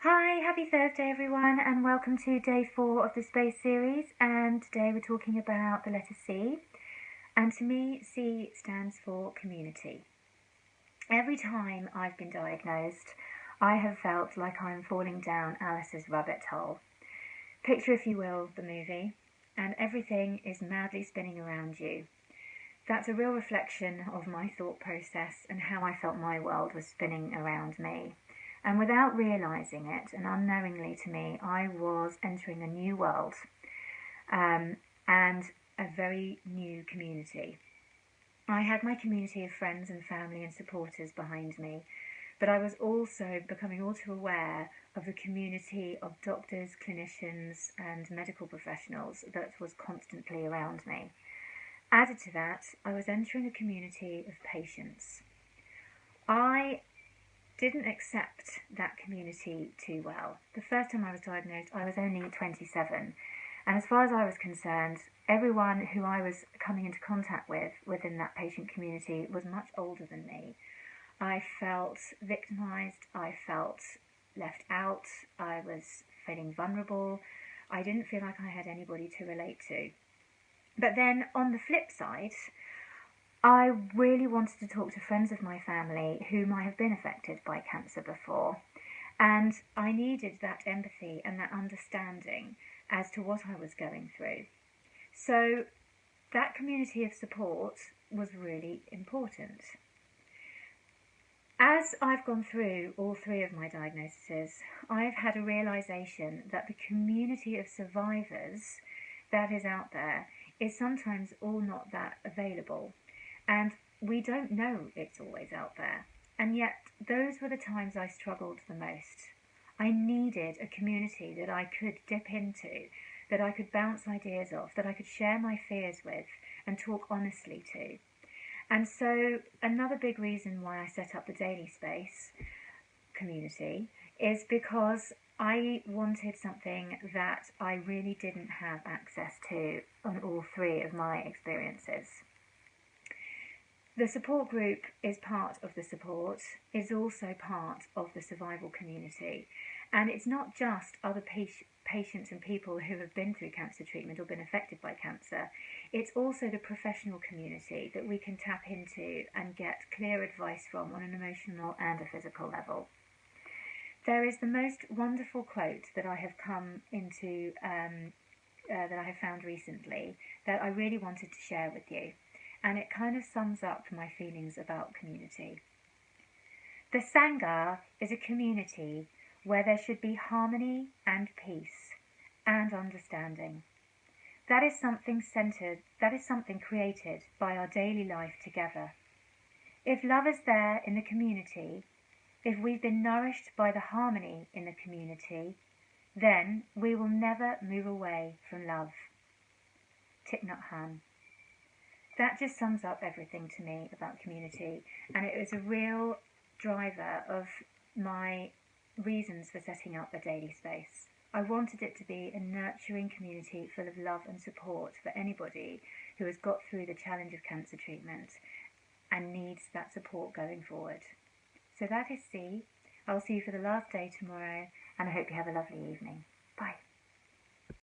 Hi, happy Thursday everyone, and welcome to day 4 of the Space series. And today we're talking about the letter C, and to me C stands for community. Every time I've been diagnosed, I have felt like I'm falling down Alice's rabbit hole. Picture, if you will, the movie, and everything is madly spinning around you. That's a real reflection of my thought process and how I felt my world was spinning around me. And without realising it, and unknowingly to me, I was entering a new world and a very new community. I had my community of friends and family and supporters behind me, but I was also becoming all too aware of the community of doctors, clinicians and medical professionals that was constantly around me. Added to that, I was entering a community of patients. I didn't accept that community too well. The first time I was diagnosed, I was only 27, and as far as I was concerned, everyone who I was coming into contact with within that patient community was much older than me. I felt victimised, I felt left out, I was feeling vulnerable, I didn't feel like I had anybody to relate to. But then on the flip side, I really wanted to talk to friends of my family who might have been affected by cancer before, and I needed that empathy and that understanding as to what I was going through. So that community of support was really important. As I've gone through all 3 of my diagnoses, I've had a realisation that the community of survivors that is out there is sometimes all not that available. And we don't know it's always out there. And yet, those were the times I struggled the most. I needed a community that I could dip into, that I could bounce ideas off, that I could share my fears with and talk honestly to. And so, another big reason why I set up the Daily Space community is because I wanted something that I really didn't have access to on all 3 of my experiences. The support group is part of the support, is also part of the survival community. And it's not just other patients and people who have been through cancer treatment or been affected by cancer. It's also the professional community that we can tap into and get clear advice from on an emotional and a physical level. There is the most wonderful quote that I have come into, that I have found recently that I really wanted to share with you. And it kind of sums up my feelings about community. The Sangha is a community where there should be harmony and peace and understanding. That is something created by our daily life together. If love is there in the community, if we've been nourished by the harmony in the community, then we will never move away from love. Thich Nhat Hanh. That just sums up everything to me about community, and it was a real driver of my reasons for setting up the Daily Space. I wanted it to be a nurturing community full of love and support for anybody who has got through the challenge of cancer treatment and needs that support going forward. So that is C. I'll see you for the last day tomorrow, and I hope you have a lovely evening. Bye.